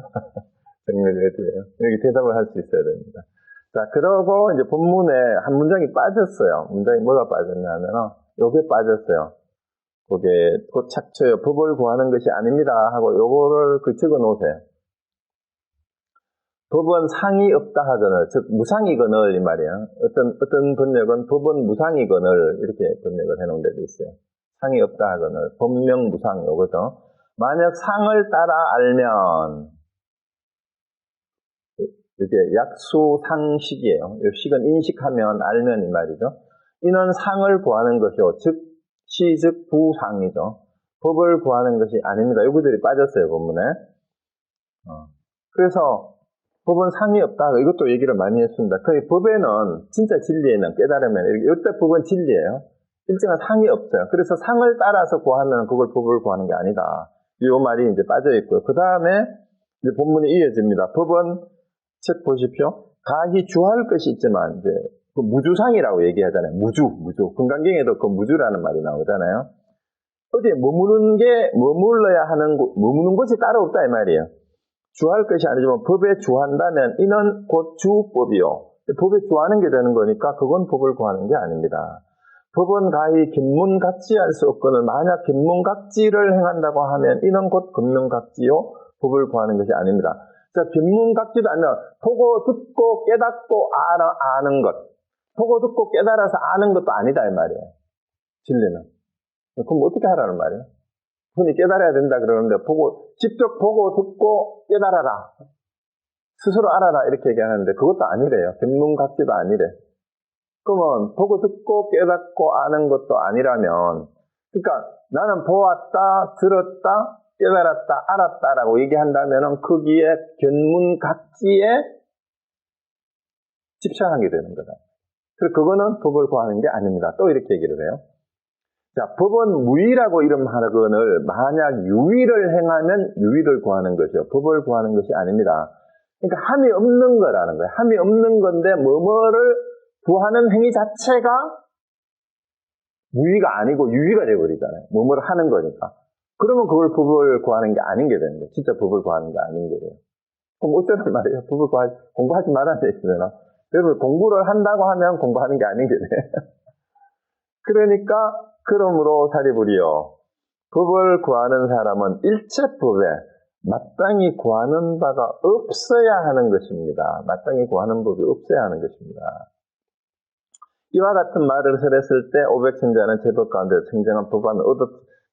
정멸이 어디예요? 여기 대답을 할 수 있어야 됩니다. 자, 그러고 이제 본문에 한 문장이 빠졌어요. 문장이 뭐가 빠졌냐면은 요게 빠졌어요. 그게 곧 착초요. 법을 구하는 것이 아닙니다 하고 요거를 적어 놓으세요. 법은 상이 없다 하거늘, 즉 무상이거늘 이 말이에요. 어떤 번역은 법은 무상이거늘 이렇게 번역을 해놓은 데도 있어요. 상이 없다 하거늘, 법명 무상 요거죠. 만약 상을 따라 알면 이게 약수상식이에요. 이 식은 인식하면 알면 이 말이죠. 이는 상을 구하는 것이요, 즉 시즉 부상이죠. 법을 구하는 것이 아닙니다. 요구들이 빠졌어요, 본문에. 그래서 법은 상이 없다. 이것도 얘기를 많이 했습니다. 그 법에는 진짜 진리에는 깨달으면 이때 법은 진리예요. 일정한 상이 없어요. 그래서 상을 따라서 구하면 그걸 법을 구하는 게 아니다. 이 말이 이제 빠져 있고요. 그 다음에 본문이 이어집니다. 법은 책 보십시오. 각이 주할 것이 있지만 이제 그 무주상이라고 얘기하잖아요. 무주. 금강경에도 그 무주라는 말이 나오잖아요. 어디에 머물러야 하는 머무는 곳이 따로 없다 이 말이에요. 주할 것이 아니지만 법에 주한다면 이는 곧 주법이요. 법에 주하는 게 되는 거니까 그건 법을 구하는 게 아닙니다. 법은 가히 견문각지할 수 없거늘 만약 견문각지를 행한다고 하면 이는 곧 근문각지요. 법을 구하는 것이 아닙니다. 자, 견문각지도 아니라 보고 듣고 깨닫고 아는 것. 보고 듣고 깨달아서 아는 것도 아니다 이 말이에요. 진리는. 그럼 어떻게 하라는 말이에요? 흔히 깨달아야 된다 그러는데 직접 보고 듣고 깨달아라. 스스로 알아라 이렇게 얘기하는데 그것도 아니래요. 견문각지도 아니래. 그러면 보고 듣고 깨닫고 아는 것도 아니라면 그러니까 나는 보았다, 들었다, 깨달았다, 알았다라고 얘기한다면은 거기에 견문각지에 집착하게 되는 거다. 그래서 그거는 법을 구하는 게 아닙니다. 또 이렇게 얘기를 해요. 자, 법은 무의라고 이름하거늘 만약 유의를 행하면 유의를 구하는 것이요. 법을 구하는 것이 아닙니다. 그러니까 함이 없는 거라는 거예요. 함이 없는 건데 뭐뭐를 구하는 행위 자체가 무의가 아니고 유의가 되어버리잖아요. 뭐뭐를 하는 거니까. 그러면 그걸 법을 구하는 게 아닌 게 되는 거예요. 진짜 법을 구하는 게 아닌 게 돼요. 그럼 어쩌란 말이에요? 공부하지 말라는 얘기잖아. 그래서 공부를 한다고 하면 공부하는 게 아닌 게 돼요. 그러니까 그러므로 사리부리여 법을 구하는 사람은 일체법에 마땅히 구하는 바가 없어야 하는 것입니다. 마땅히 구하는 법이 없어야 하는 것입니다. 이와 같은 말을 설했을 때 500천자는 제법 가운데 청정한 법안을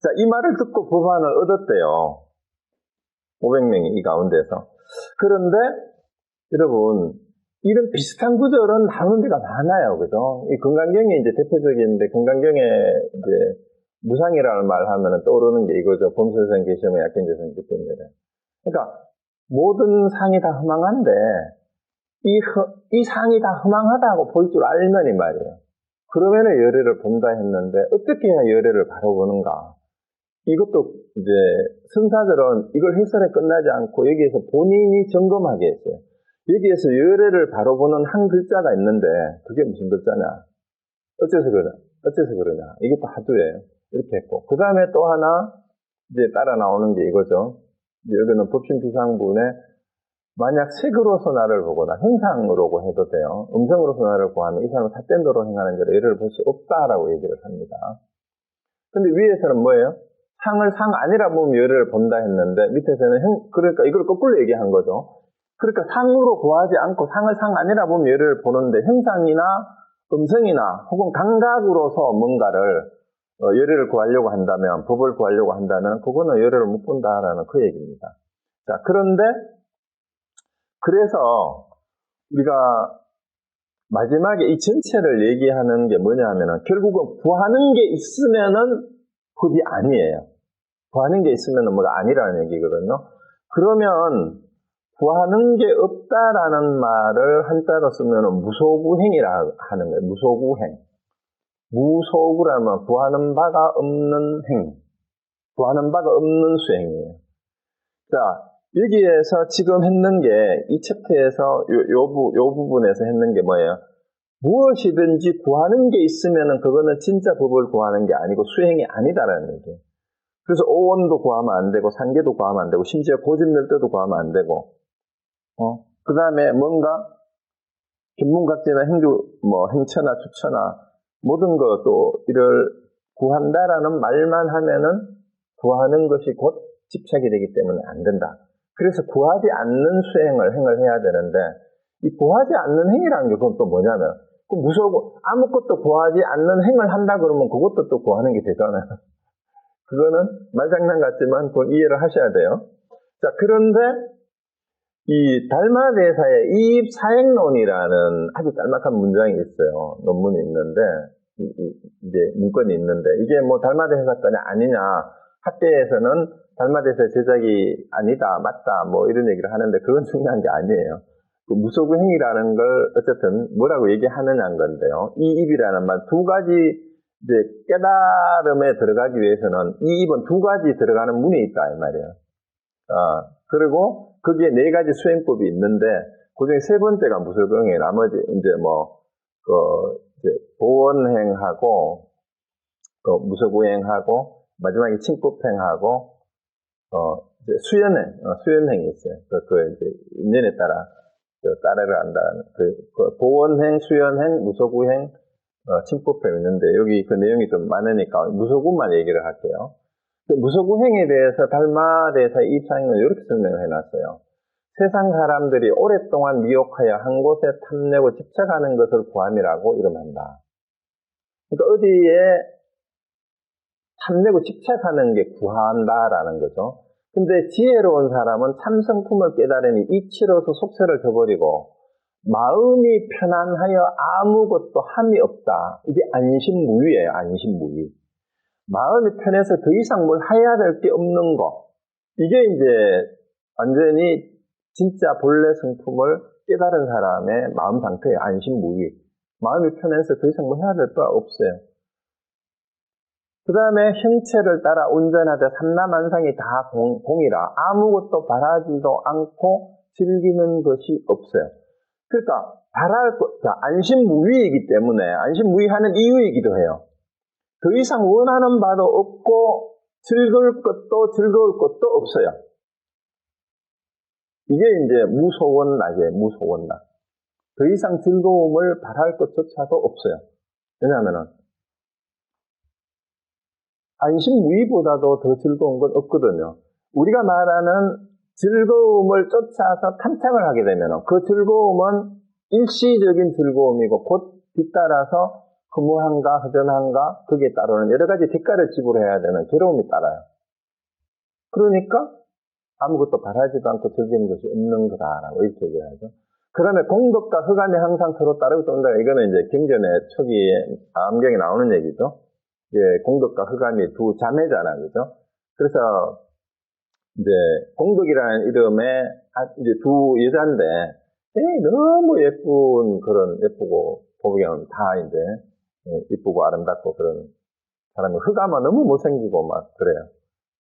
자, 이 말을 듣고 법안을 얻었대요. 500명이 이 가운데서. 그런데 여러분 이런 비슷한 구절은 나오는 데가 많아요. 그죠? 이 금강경이 이제 대표적인데, 금강경에 이제 무상이라는 말 하면은 떠오르는 게 이거죠. 범설성, 계시음의 약견재성, 기쁨이래. 그러니까, 모든 상이 다 허망한데, 이 상이 다 허망하다고 볼 줄 알면 이 말이에요. 그러면은 열애를 본다 했는데 어떻게 해야 열애를 바로 보는가? 이것도 이제 선사들은 이걸 해설에 끝나지 않고 여기에서 본인이 점검하게 했어요. 여기에서 열애를 바로 보는 한 글자가 있는데 그게 무슨 글자냐? 어째서 그러냐? 이것도 하두예요. 이렇게 했고 그 다음에 또 하나 이제 따라 나오는 게 이거죠. 여기는 법신비상분에 만약 색으로서 나를 보거나 형상으로고 해도 돼요. 음성으로서 나를 보아하면 이 사람은 삿된 도로 행하는 자로 열애를 볼 수 없다라고 얘기를 합니다. 근데 위에서는 뭐예요? 상을 상 아니라 보면 열애를 본다 했는데 밑에서는 그러니까 이걸 거꾸로 얘기한 거죠. 그러니까 상으로 구하지 않고 상을 상 아니라 보면 열애를 보는데 형상이나 음성이나 혹은 감각으로서 뭔가를 열애를 구하려고 한다면 법을 구하려고 한다면 그거는 열애를 못 본다라는 그 얘기입니다. 자, 그런데 그래서 우리가 마지막에 이 전체를 얘기하는 게 뭐냐 하면은 결국은 구하는 게 있으면은 법이 아니에요. 구하는 게 있으면은 뭐가 아니라는 얘기거든요. 그러면 구하는 게 없다라는 말을 한자로 쓰면은 무소구행이라 하는 거예요. 무소구행. 무소구라면 구하는 바가 없는 행. 구하는 바가 없는 수행이에요. 자, 여기에서 지금 했는 게, 이 챕터에서 요 부분에서 했는 게 뭐예요? 무엇이든지 구하는 게 있으면은 그거는 진짜 법을 구하는 게 아니고 수행이 아니다라는 얘기예요. 그래서 오원도 구하면 안 되고, 상계도 구하면 안 되고, 심지어 고집낼때도 구하면 안 되고, 그 다음에 뭔가, 견문각제나 행처나 추처나, 모든 것도 이를 구한다라는 말만 하면은 구하는 것이 곧 집착이 되기 때문에 안 된다. 그래서 구하지 않는 행을 해야 되는데, 이 구하지 않는 행이라는 게 그건 또 뭐냐면, 아무것도 구하지 않는 행을 한다 그러면 그것도 또 구하는 게 되잖아요. 그거는 말장난 같지만 그건 이해를 하셔야 돼요. 자, 그런데 이 달마대사의 이입사행론이라는 아주 짤막한 문장이 있어요. 논문이 있는데, 이제 문건이 있는데, 이게 뭐 달마대사 사건이 아니냐, 학계에서는 달마대사의 제작이 아니다, 맞다, 뭐 이런 얘기를 하는데 그건 중요한 게 아니에요. 그 무소구행이라는 걸 어쨌든 뭐라고 얘기하느냐는 건데요. 이입이라는 말 두 가지 이제 깨달음에 들어가기 위해서는 이입은 두 가지 들어가는 문이 있다 이 말이에요. 그리고 거기에 네 가지 수행법이 있는데 그중에 세 번째가 무소구행이에요. 나머지 이제 이제 보원행하고 무소구행하고 마지막에 칭법행하고 이제 수연행이 있어요. 이제 인연에 따라 따라를 한다는 보원행, 수연행, 무소구행, 칭법행 있는데 여기 그 내용이 좀 많으니까 무소구만 얘기를 할게요. 무소구행에 대해서 달마대사의 입사행은 이렇게 설명을 해놨어요. 세상 사람들이 오랫동안 미혹하여 한 곳에 탐내고 집착하는 것을 구함이라고 이름한다. 그러니까 어디에 탐내고 집착하는 게 구한다라는 거죠. 근데 지혜로운 사람은 참성품을 깨달으니 이치로서 속세를 저버리고 마음이 편안하여 아무것도 함이 없다. 이게 안심무위예요. 안심무위. 마음이 편해서 더 이상 뭘 해야 될 게 없는 거. 이게 이제 완전히 진짜 본래 성품을 깨달은 사람의 마음 상태예요. 안심무위. 마음이 편해서 더 이상 뭘 해야 될 거 없어요. 그 다음에 형체를 따라 운전하되 삼라만상이 다 공이라 아무것도 바라지도 않고 즐기는 것이 없어요. 그러니까 안심무위이기 때문에 안심무위하는 이유이기도 해요. 더 이상 원하는 바도 없고 즐거울 것도 없어요. 이게 이제 무소원락이에요. 무소원락. 더 이상 즐거움을 바랄 것조차도 없어요. 왜냐하면은 안심무위보다도 더 즐거운 건 없거든요. 우리가 말하는 즐거움을 쫓아서 탐착을 하게 되면 그 즐거움은 일시적인 즐거움이고 곧 뒤따라서 허무한가 허전한가 거기에 따르는 여러 가지 대가를 지불해야 되는 괴로움이 따라요. 그러니까 아무것도 바라지도 않고 즐기는 것이 없는 거다라고 이렇게 얘기하죠. 그 다음에 공덕과 흑암이 항상 서로 따르고 떤다. 이거는 이제 경전의 초기에 암경에 나오는 얘기죠. 공덕과 흑암이 두 자매잖아, 그죠? 그래서, 이제, 공덕이라는 이름에, 이제 두 여자인데, 너무 예쁜 그런 예쁘고 보기에는 다 이제 이쁘고 아름답고 그런 사람이 흑암은 너무 못생기고 막 그래요.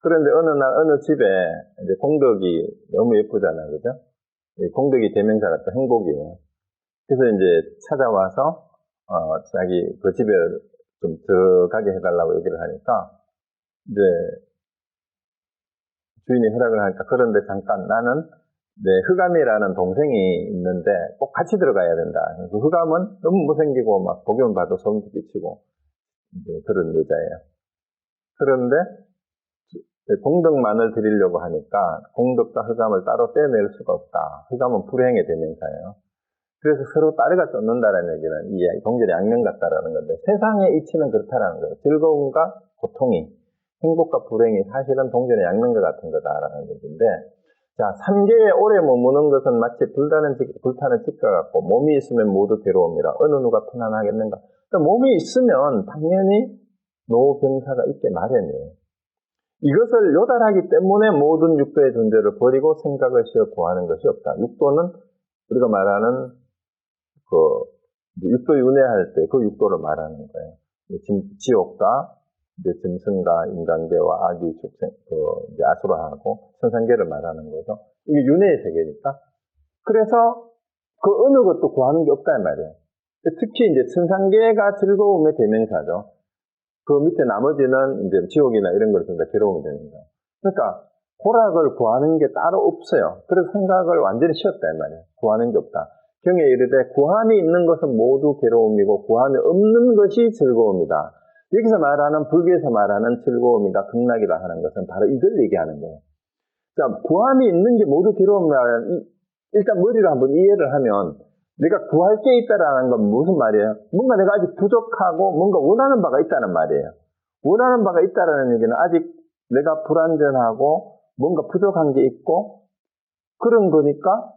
그런데 어느 날 어느 집에 이제 공덕이 너무 예쁘잖아요, 그죠? 이 공덕이 대명사가 또 행복이에요. 그래서 이제 찾아와서 자기 그 집에 좀 들어가게 해달라고 얘기를 하니까 이제 주인이 허락을 하니까 그런데 잠깐 나는 내 흑암이라는 동생이 있는데 꼭 같이 들어가야 된다. 그 흑암은 너무 못생기고 막 보기만 봐도 소름 끼치고 이제 그런 여자예요. 그런데 공덕만을 드리려고 하니까 공덕과 흑암을 따로 떼낼 수가 없다. 흑암은 불행의 대명사예요. 그래서 서로 따르가 쫓는다라는 얘기는 이 동절의 양면 같다라는 건데 세상의 이치는 그렇다라는 거예요. 즐거움과 고통이 행복과 불행이 사실은 동전의 양면과 같은 거다라는 얘기인데 자, 삼계에 오래 머무는 것은 마치 불타는 집과 같고 몸이 있으면 모두 괴로움이라 어느 누가 편안하겠는가. 그러니까 몸이 있으면 당연히 노병사가 있게 마련이에요. 이것을 요달하기 때문에 모든 육도의 존재를 버리고 생각을 쉬어 구하는 것이 없다. 육도는 우리가 말하는 육도 윤회할 때 그 육도를 말하는 거예요. 지옥과 이제 짐승과 인간계와 아기 축생, 이제 아수라하고 천상계를 말하는 거죠. 이게 윤회의 세계니까. 그래서 그 어느 것도 구하는 게 없단 말이에요. 특히 이제 천상계가 즐거움의 대명사죠. 그 밑에 나머지는 이제 지옥이나 이런 것을 다 괴로움이 되는 거예요. 그러니까 호락을 구하는 게 따로 없어요. 그래서 생각을 완전히 쉬었다 이 말이에요. 구하는 게 없다. 경에 이르되 구함이 있는 것은 모두 괴로움이고 구함이 없는 것이 즐거움이다. 여기서 말하는 불교에서 말하는 즐거움이다, 극락이다 하는 것은 바로 이걸 얘기하는 거예요. 자, 구함이 있는 게 모두 괴로움이라는 일단 머리로 한번 이해를 하면 내가 구할 게 있다라는 건 무슨 말이에요? 뭔가 내가 아직 부족하고 뭔가 원하는 바가 있다는 말이에요. 원하는 바가 있다라는 얘기는 아직 내가 불완전하고 뭔가 부족한 게 있고 그런 거니까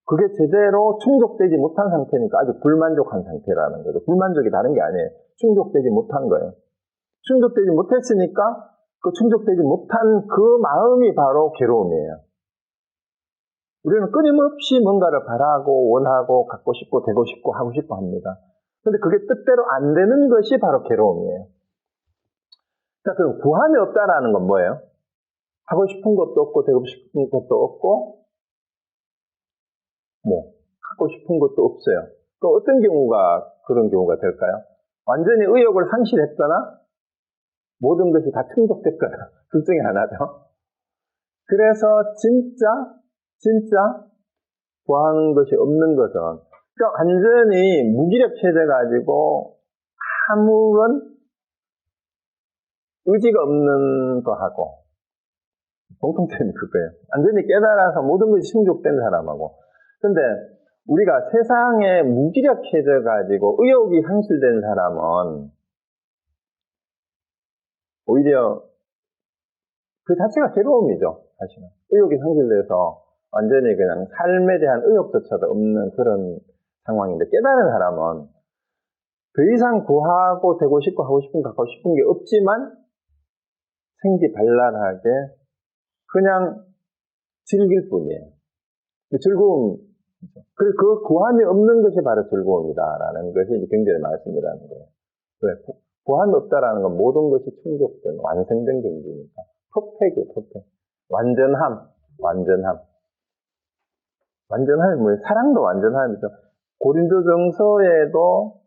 그게 제대로 충족되지 못한 상태니까 아주 불만족한 상태라는 거죠. 불만족이 다른 게 아니에요. 충족되지 못한 거예요. 충족되지 못했으니까 그 충족되지 못한 그 마음이 바로 괴로움이에요. 우리는 끊임없이 뭔가를 바라고 원하고 갖고 싶고 되고 싶고 하고 싶어 합니다. 근데 그게 뜻대로 안 되는 것이 바로 괴로움이에요. 자, 그럼 구함이 없다라는 건 뭐예요? 하고 싶은 것도 없고 되고 싶은 것도 없고 갖고 싶은 것도 없어요. 그 어떤 경우가 그런 경우가 될까요? 완전히 의욕을 상실했거나 모든 것이 다 충족됐거나 둘 중에 하나죠. 그래서 진짜 구하는 것이 없는 것은 그러니까 완전히 무기력해져 가지고 아무런 의지가 없는 거하고 공통점이 그거예요. 완전히 깨달아서 모든 것이 충족된 사람하고 근데 우리가 세상에 무기력해져 가지고 의욕이 상실된 사람은 오히려 그 자체가 괴로움이죠. 사실은 의욕이 상실돼서 완전히 그냥 삶에 대한 의욕조차도 없는 그런 상황인데 깨달은 사람은 더 이상 구하고 되고 싶고 하고 싶은 갖고 싶은 게 없지만 생기발랄하게 그냥 즐길 뿐이에요. 즐거움 그래서 그 구함이 없는 것이 바로 즐거움이다라는 것이 굉장히 말씀이라는 거예요. 왜? 구함이 없다라는 건 모든 것이 충족된, 완성된 경지니까. 퍼펙이에요, 퍼펙. 완전함이 뭐예요? 사랑도 완전함이죠. 고린도전서에도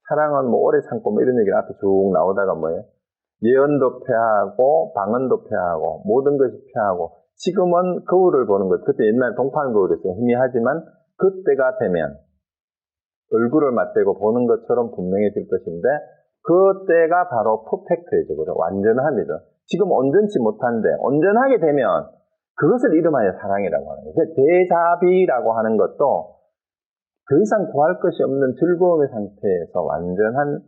사랑은 오래 참고 이런 얘기가 앞에 쭉 나오다가 뭐예요? 예언도 폐하고, 방언도 폐하고, 모든 것이 폐하고, 지금은 거울을 보는 것. 그때 옛날 동판 거울이었어요. 희미하지만 그때가 되면 얼굴을 맞대고 보는 것처럼 분명해질 것인데 그때가 바로 퍼펙트이죠. 완전함이죠. 지금 온전치 못한데 온전하게 되면 그것을 이름하여 사랑이라고 하는 거예요. 대자비라고 하는 것도 더 이상 구할 것이 없는 즐거움의 상태에서 완전한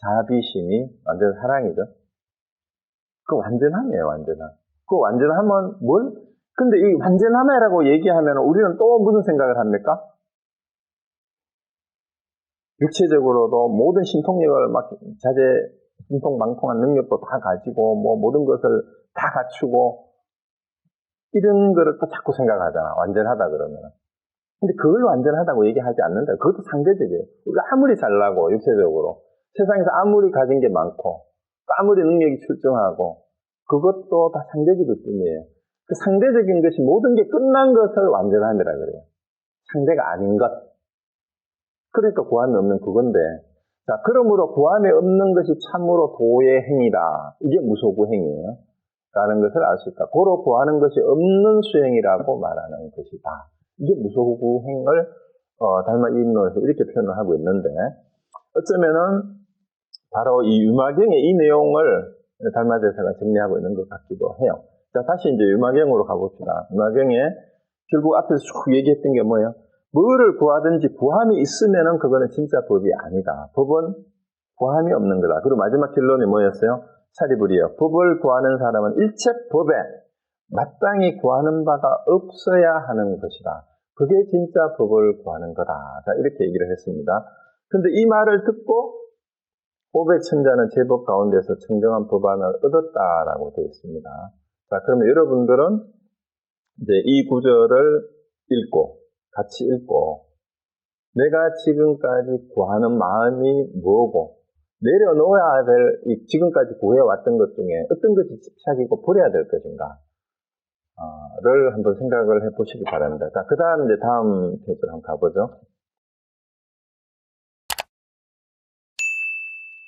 자비심이 완전 사랑이죠. 그 완전함이에요, 완전함. 그 완전함은 뭘? 근데 이 완전함이라고 얘기하면 우리는 또 무슨 생각을 합니까? 육체적으로도 모든 신통력을 신통망통한 능력도 다 가지고, 모든 것을 다 갖추고, 이런 거를 또 자꾸 생각하잖아. 완전하다 그러면. 근데 그걸 완전하다고 얘기하지 않는다. 그것도 상대적이에요. 우리가 아무리 잘나고, 육체적으로. 세상에서 아무리 가진 게 많고, 아무리 능력이 출중하고, 그것도 다 상대적일 뿐이에요. 그 상대적인 것이 모든 게 끝난 것을 완전함이라 그래요. 상대가 아닌 것. 그러니까 구함이 없는 그건데, 자, 그러므로 구함이 없는 것이 참으로 도의 행위다. 이게 무소구 행위예요. 라는 것을 알 수 있다. 고로 구하는 것이 없는 수행이라고 말하는 것이다. 이게 무소구 행을 달마 이인론에서 이렇게 표현을 하고 있는데, 어쩌면은 바로 이 유마경의 이 내용을 달마대사가 정리하고 있는 것 같기도 해요. 자, 다시 이제 유마경으로 가봅시다. 유마경에 결국 앞에서 쭉 얘기했던 게 뭐예요? 뭐를 구하든지 구함이 있으면은 그거는 진짜 법이 아니다. 법은 구함이 없는 거다. 그리고 마지막 결론이 뭐였어요? 차리불이요. 법을 구하는 사람은 일체 법에 마땅히 구하는 바가 없어야 하는 것이다. 그게 진짜 법을 구하는 거다. 자, 이렇게 얘기를 했습니다. 근데 이 말을 듣고 500천자는 제법 가운데서 청정한 법안을 얻었다라고 되어 있습니다. 자, 그러면 여러분들은 이제 이 구절을 읽고, 같이 읽고, 내가 지금까지 구하는 마음이 뭐고, 내려놓아야 될, 지금까지 구해왔던 것 중에 어떤 것이 집착이고 버려야 될 것인가, 를 한번 생각을 해보시기 바랍니다. 자, 그 다음 이제 다음 페이지로 한번 가보죠.